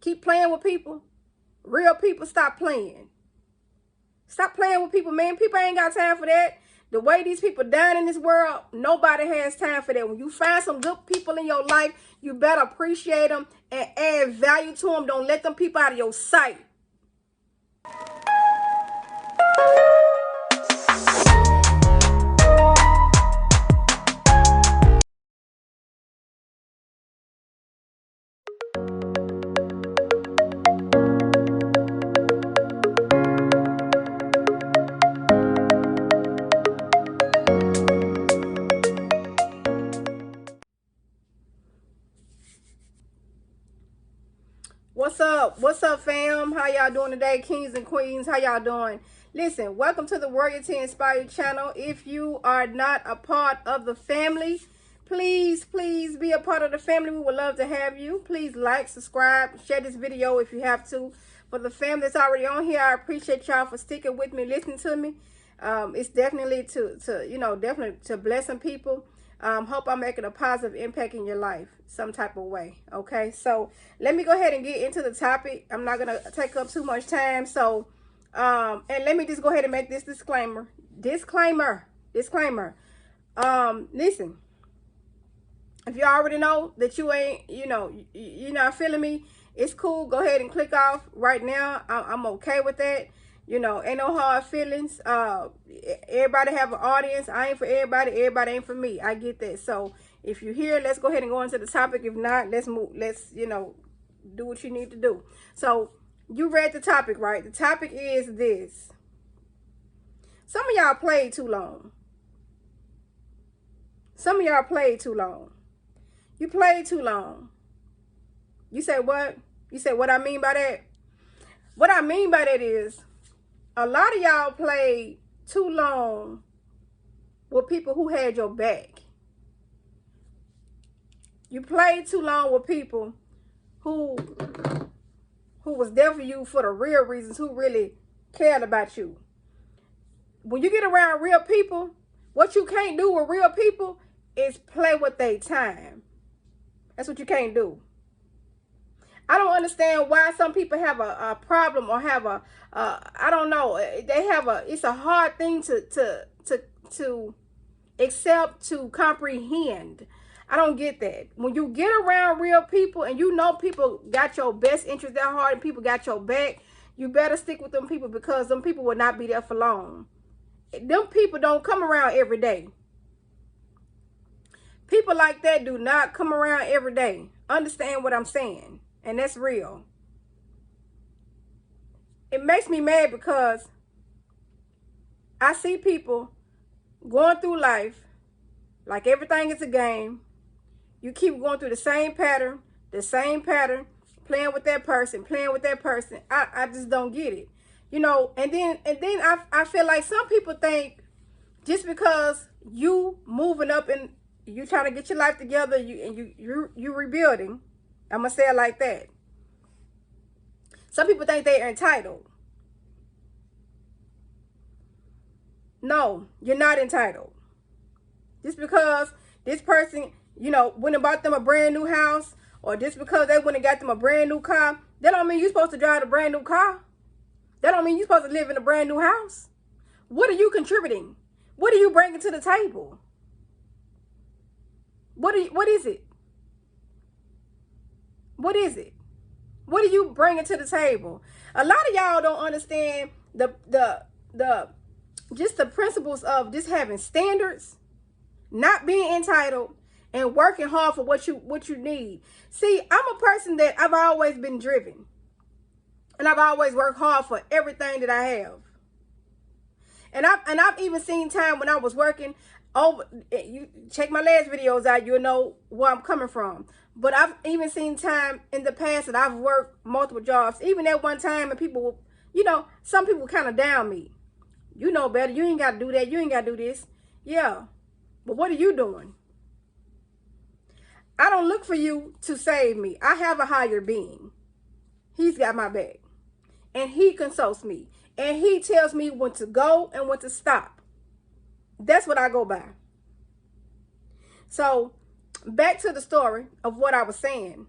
keep playing with people. Real people, stop playing. Stop playing with people, man. People ain't got time for that. The way these people dying in this world, nobody has time for that. When you find some good people in your life, you better appreciate them and add value to them. Don't let them people out of your sight. What's up, fam? How y'all doing today, kings and queens? How y'all doing? Listen, welcome to the Royalty Inspired channel. If you are not a part of the family, please be a part of the family. We would love to have you. Please like, subscribe, share this video if you have to. For the family that's already on here, I appreciate y'all for sticking with me, listening to me. It's definitely definitely to bless some people. Hope I'm making a positive impact in your life some type of way. Okay, so let me go ahead and get into the topic. I'm not gonna take up too much time. So and let me just go ahead and make this disclaimer. Listen, if you already know that you ain't, you're not feeling me, it's cool. Go ahead and click off right now. I'm okay with that. Ain't no hard feelings. Everybody have an audience. I ain't for everybody. Everybody ain't for me. I get that. So if you're here, let's go ahead and go into the topic. If not, let's move. Let's, do what you need to do. So you read the topic, right? The topic is this. Some of y'all played too long. Some of y'all played too long. You played too long. You say what? You say what I mean by that? What I mean by that is, a lot of y'all played too long with people who had your back. You played too long with people who was there for you for the real reasons, who really cared about you. When you get around real people, what you can't do with real people is play with their time. That's what you can't do. I don't understand why some people have a problem or have I don't know. It's a hard thing to accept, to comprehend. I don't get that. When you get around real people and you know people got your best interest at heart and people got your back, you better stick with them people, because them people will not be there for long. Them people don't come around every day. People like that do not come around every day. Understand what I'm saying? And that's real. It makes me mad because I see people going through life like everything is a game. You keep going through the same pattern, playing with that person. I just don't get it. And then I feel like some people think just because you moving up and you trying to get your life together, you rebuilding. I'm gonna say it like that. Some people think they are entitled. No, you're not entitled. Just because this person, went and bought them a brand new house, or just because they went and got them a brand new car, that don't mean you're supposed to drive a brand new car. That don't mean you're supposed to live in a brand new house. What are you contributing? What are you bringing to the table? What is it? What is it? What are you bringing to the table? A lot of y'all don't understand just the principles of just having standards, not being entitled, and working hard for what you need. See, I'm a person that I've always been driven, and I've always worked hard for everything that I have. And I've even seen time when I was working over. You check my last videos out, you'll know where I'm coming from. But I've even seen time in the past that I've worked multiple jobs. Even at one time, and people, some people kind of down me. You know better. You ain't got to do that. You ain't got to do this. Yeah. But what are you doing? I don't look for you to save me. I have a higher being. He's got my back. And he consults me. And he tells me when to go and when to stop. That's what I go by. So, back to the story of what I was saying.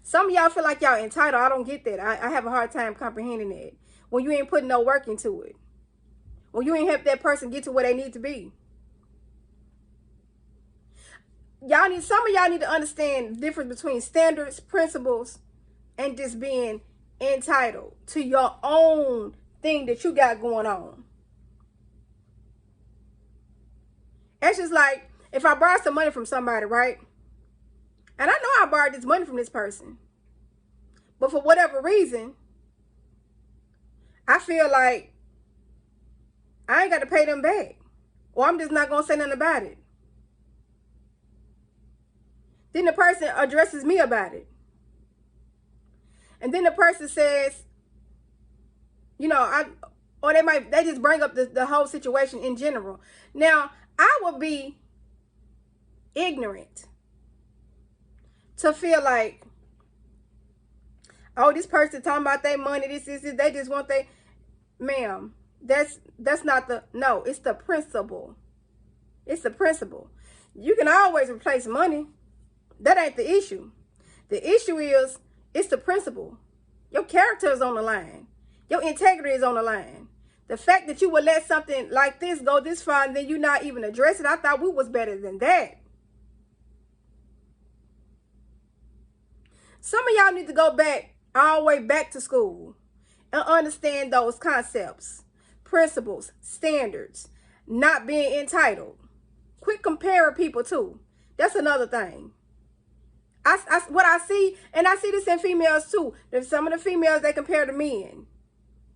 Some of y'all feel like y'all entitled. I don't get that. I have a hard time comprehending that. When you ain't putting no work into it. When you ain't help that person get to where they need to be. Some of y'all need to understand the difference between standards, principles, and just being entitled to your own thing that you got going on. It's just like if I borrow some money from somebody, right? And I know I borrowed this money from this person. But for whatever reason, I feel like I ain't got to pay them back. Or I'm just not going to say nothing about it. Then the person addresses me about it. And then the person says, you know, or they just bring up the whole situation in general. Now, I would be ignorant to feel like, oh, this person talking about their money, this, they just want their, ma'am, that's not no, it's the principle. It's the principle. You can always replace money. That ain't the issue. The issue is, it's the principle. Your character is on the line. Your integrity is on the line. The fact that you would let something like this go this far and then you not even address it, I thought we was better than that. Some of y'all need to go back, all the way back to school and understand those concepts, principles, standards, not being entitled. Quit comparing people too. That's another thing. What I see, and I see this in females too. There's some of the females, they compare to men.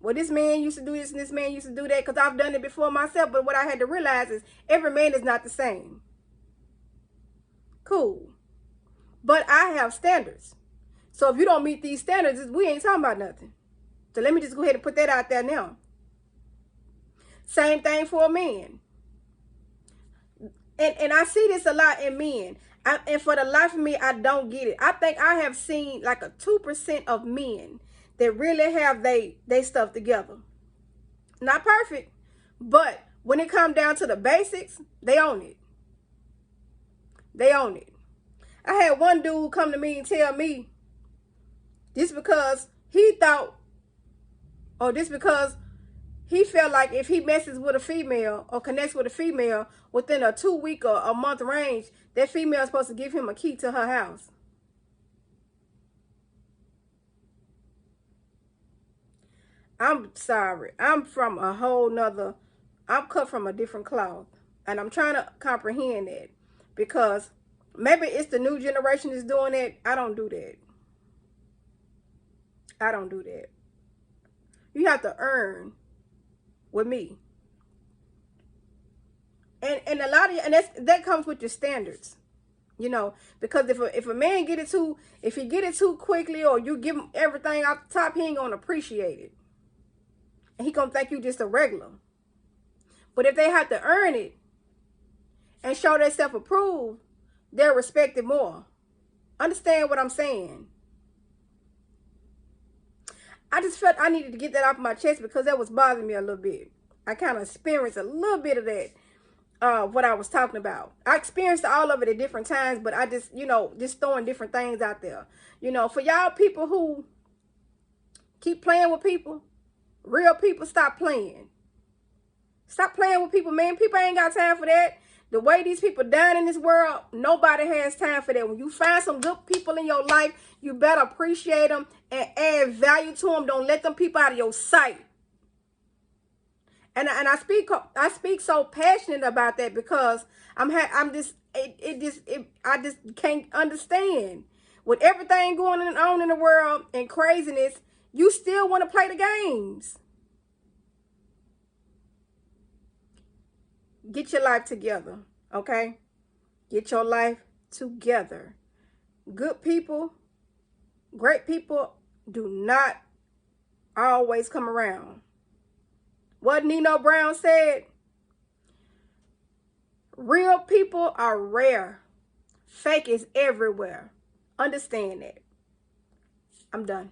Well, this man used to do this and this man used to do that, because I've done it before myself. But what I had to realize is every man is not the same. Cool. But I have standards. So if you don't meet these standards, we ain't talking about nothing. So let me just go ahead and put that out there now. Same thing for a man. And I see this a lot in men. And for the life of me, I don't get it. I think I have seen like a 2% of men that really have they stuff together. Not perfect, but when it comes down to the basics, they own it. They own it. I had one dude come to me and tell me this because he thought, or this because he felt like if he messes with a female or connects with a female within a 2-week or a month range, that female is supposed to give him a key to her house. I'm sorry. I'm from a whole nother, I'm cut from a different cloth. And I'm trying to comprehend that. Because maybe it's the new generation that's doing that. I don't do that. I don't do that. You have to earn with me. And a lot of, and that comes with your standards. You know, because if a man get it too, if he get it too quickly, or you give him everything off the top, he ain't gonna appreciate it. And he gonna think you just a regular. But if they have to earn it and show their self-approved, they're respected more. Understand what I'm saying? I just felt I needed to get that off my chest because that was bothering me a little bit. I kind of experienced a little bit of that, what I was talking about. I experienced all of it at different times, but I just, you know, just throwing different things out there. You know, for y'all people who keep playing with people, real people, stop playing. Stop playing with people, man. People ain't got time for that. The way these people down in this world, nobody has time for that. When you find some good people in your life, you better appreciate them and add value to them. Don't let them people out of your sight. And I speak so passionate about that because I just can't understand. With everything going on in the world and craziness, you still want to play the games. Get your life together, okay? Get your life together. Good people, great people do not always come around. What Nino Brown said, real people are rare. Fake is everywhere. Understand that. I'm done.